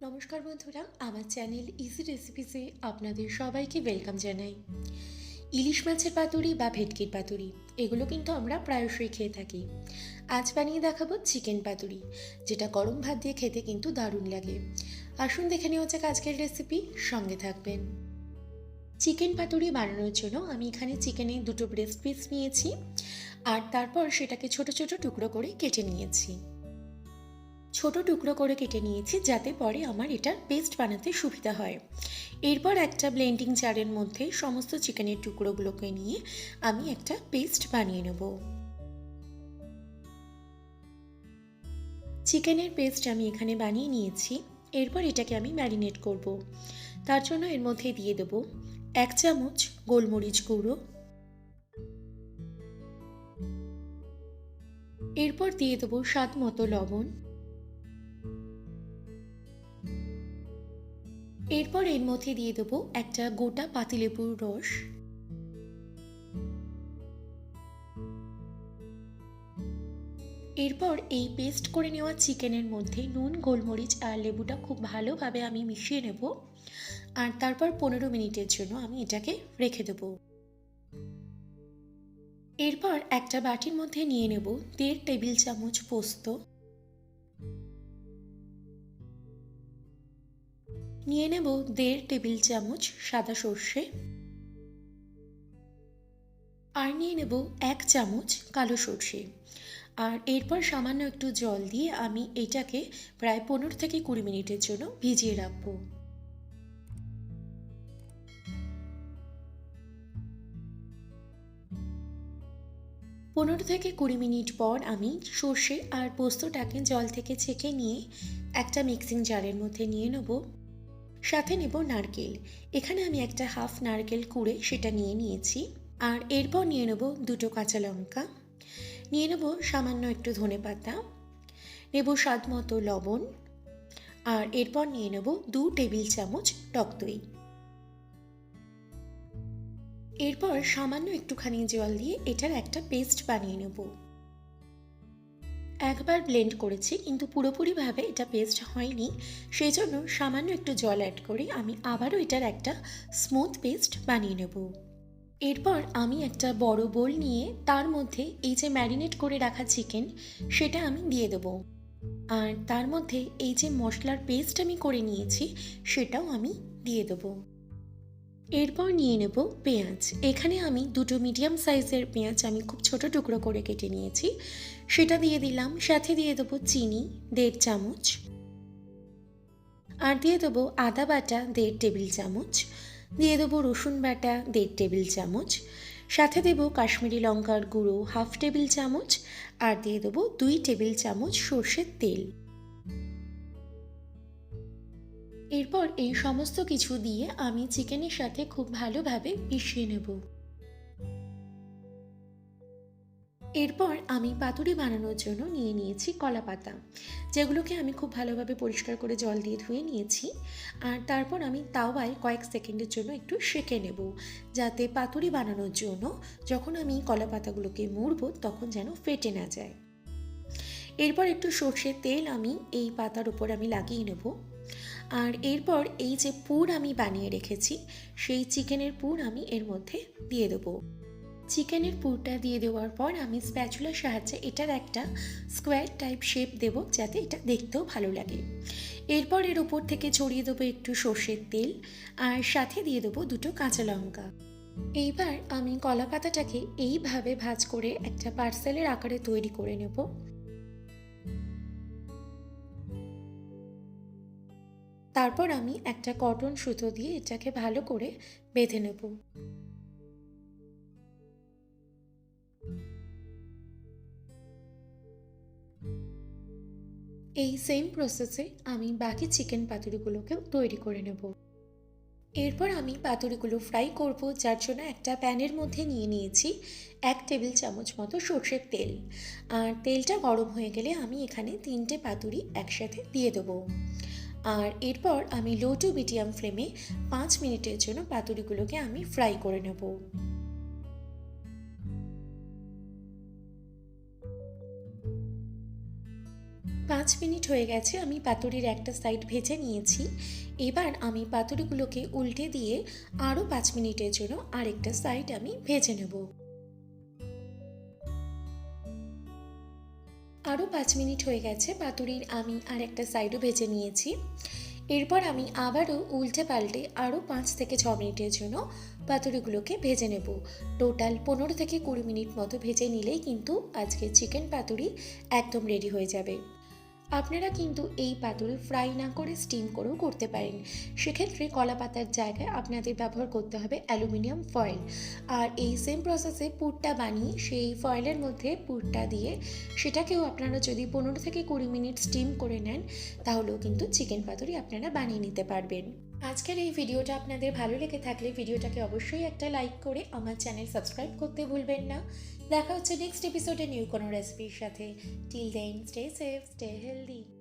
নমস্কার বন্ধুরা, আমার চ্যানেল ইজি রেসিপিসে আপনাদের সবাইকে ওয়েলকাম জানাই। ইলিশ মাছের পাতুরি বা ভেটকির পাতুরি এগুলো কিন্তু আমরা প্রায়শই খেয়ে থাকি। আজ বানিয়ে দেখাবো চিকেন পাতুরি, যেটা গরম ভাত দিয়ে খেতে কিন্তু দারুণ লাগে। আসুন দেখে নেওয়া যাক আজকের রেসিপি, সঙ্গে থাকবেন। চিকেন পাতুরি বানানোর জন্য আমি এখানে চিকেনের দুটো ব্রেস্ট পিস নিয়েছি, আর তারপর সেটাকে ছোট ছোট টুকরো করে কেটে নিয়েছি। ছোট টুকরো করে কেটে নিয়েছি যাতে পরে আমার এটার পেস্ট বানাতে সুবিধা হয়। এরপর একটা ব্লেন্ডিং জারের মধ্যে সমস্ত চিকেনের টুকরোগুলোকে নিয়ে আমি একটা পেস্ট বানিয়ে নেব। চিকেনের পেস্ট আমি এখানে বানিয়ে নিয়েছি। এরপর এটাকে আমি ম্যারিনেট করব। তার জন্য এর মধ্যে দিয়ে দেব 1 চামচ গোলমরিচ গুঁড়ো, এরপর দিয়ে দেবো স্বাদ মতো লবণ, এরপর এর মধ্যে দিয়ে দেবো একটা গোটা পাতিলেবুর রস, এরপর এই পেস্ট করে নেওয়া চিকেনের মধ্যে নুন, গোলমরিচ আর লেবুটা খুব ভালোভাবে আমি মিশিয়ে নেব, আর তারপর 15 মিনিটের জন্য আমি এটাকে রেখে দেব। এরপর একটা বাটির মধ্যে নিয়ে নেব 1.5 টেবিল চামচ পোস্ত, নিয়ে নেব 1.5 টেবিল চামচ সাদা সর্ষে, আর নিয়ে নেব 1 চামচ কালো সর্ষে। আর এরপর সামান্য একটু জল দিয়ে আমি এটাকে প্রায় 15 থেকে 20 মিনিটের জন্য ভিজিয়ে রাখবো। 15 থেকে 20 মিনিট পর আমি সর্ষে আর পোস্তটাকে জল থেকে ছেঁকে নিয়ে একটা মিক্সিং জারের মধ্যে নিয়ে নেব। সাথে নেব নারকেল। এখানে আমি একটা হাফ নারকেল কুড়ে সেটা নিয়ে নিয়েছি। আর এরপর নিয়ে নেব 2টো কাঁচা লঙ্কা, নিয়ে নেব সামান্য একটু ধনেপাতা, নেব স্বাদ মতো লবণ, আর এরপর নিয়ে নেব 2 টেবিল চামচ টক দই। এরপর সামান্য একটুখানি জল দিয়ে এটার একটা পেস্ট বানিয়ে নেব। একবার ব্লেন্ড করেছি কিন্তু পুরোপুরিভাবে এটা পেস্ট হয়নি, সেই জন্য সামান্য একটু জল অ্যাড করে আমি আবারও এটার একটা স্মুথ পেস্ট বানিয়ে নেব। এরপর আমি একটা বড় বোল নিয়ে তার মধ্যে এই যে ম্যারিনেট করে রাখা চিকেন সেটা আমি দিয়ে দেবো, আর তার মধ্যে এই যে মশলার পেস্ট আমি করে নিয়েছি সেটাও আমি দিয়ে দেবো। এরপর নিয়ে নেব পেঁয়াজ। এখানে আমি 2টো মিডিয়াম সাইজের পেঁয়াজ আমি খুব ছোট টুকরো করে কেটে নিয়েছি, সেটা দিয়ে দিলাম। সাথে দিয়ে দেবো চিনি 1.5 চামচ, আর দিয়ে দেবো আদা বাটা 1.5 টেবিল চামচ, দিয়ে দেবো রসুন বাটা 1.5 টেবিল চামচ, সাথে দেবো কাশ্মীরি লঙ্কার গুঁড়ো 1/2 টেবিল চামচ, আর দিয়ে দেবো 2 টেবিল চামচ সর্ষের তেল। এরপর এই সমস্ত কিছু দিয়ে আমি চিকেনের সাথে খুব ভালোভাবে মিশিয়ে নেব। এরপর আমি পাতুরি বানানোর জন্য নিয়ে নিয়েছি কলা পাতা, যেগুলোকে আমি খুব ভালোভাবে পরিষ্কার করে জল দিয়ে ধুয়ে নিয়েছি। আর তারপর আমি তাওয়ায় কয়েক সেকেন্ডের জন্য একটু সেঁকে নেব, যাতে পাতুরি বানানোর জন্য যখন আমি কলা পাতাগুলোকে মুড়ব তখন যেন ফেটে না যায়। এরপর একটু সর্ষের তেল আমি এই পাতার উপর আমি লাগিয়ে নেব। আর এরপর এই যে পুর আমি বানিয়ে রেখেছি সেই চিকেনের পুর আমি এর মধ্যে দিয়ে দেবো। চিকেনের পুরটা দিয়ে দেওয়ার পর আমি স্প্যাচুলার সাহায্যে এটার একটা স্কোয়ার টাইপ শেপ দেব, যাতে এটা দেখতেও ভালো লাগে। এরপর এর ওপর থেকে ছড়িয়ে দেবো একটু সর্ষের তেল, আর সাথে দিয়ে দেবো 2টো কাঁচা লঙ্কা। এইবার আমি কলা পাতাটাকে এইভাবে ভাঁজ করে একটা পার্সেলের আকারে তৈরি করে নেব। তারপর আমি একটা কটন সুতো দিয়ে এটাকে ভালো করে বেঁধে নেব। এই সেম প্রসেসে আমি বাকি চিকেন পাতুরিগুলোকেও তৈরি করে নেব। এরপর আমি পাতুরিগুলো ফ্রাই করব, যার জন্য একটা প্যানের মধ্যে নিয়ে নিয়েছি 1 টেবিল চামচ মতো সর্ষের তেল। আর তেলটা গরম হয়ে গেলে আমি এখানে 3টে পাতুরি একসাথে দিয়ে দেবো। আর এরপর আমি লো টু মিডিয়াম ফ্লেমে 5 মিনিটের জন্য পাতুরিগুলোকে আমি ফ্রাই করে নেব। 5 5 মিনিট হয়ে গেছে, আমি পাতুরির একটা সাইড ভেজে নিয়েছি। এবার আমি পাতুরিগুলোকে উল্টে দিয়ে আরও 5 মিনিটের জন্য আরেকটা সাইড আমি ভেজে নেব। আরও 5 মিনিট হয়ে গেছে, পাতুরির আমি আরেকটা সাইডও ভেজে নিয়েছি। এরপর আমি আবারও উল্টে পাল্টে আরও 5 থেকে 6 মিনিটের জন্য পাতুরিগুলোকে ভেজে নেব। টোটাল 15 থেকে 20 মিনিট মতো ভেজে নিলেই কিন্তু আজকে চিকেন পাতুরি একদম রেডি হয়ে যাবে। আপনারা কিন্তু এই পাতুরি ফ্রাই না করে স্টিম করেও করতে পারেন। সেক্ষেত্রে কলা পাতার জায়গায় আপনাদের ব্যবহার করতে হবে অ্যালুমিনিয়াম ফয়েল। আর এই সেম প্রসেসে পুরটা বানিয়ে সেই ফয়েলের মধ্যে পুরটা দিয়ে সেটাকেও আপনারা যদি 15 থেকে 20 মিনিট স্টিম করে নেন, তাহলেও কিন্তু চিকেন পাতুরি আপনারা বানিয়ে নিতে পারবেন। আজকের এই ভিডিওটা আপনাদের ভালো লেগে থাকলে ভিডিওটাকে অবশ্যই একটা লাইক করে আমার চ্যানেল সাবস্ক্রাইব করতে ভুলবেন না। দেখা হচ্ছে নেক্সট এপিসোডে নিউ কোনো রেসিপির সাথে। Till then stay safe, stay healthy.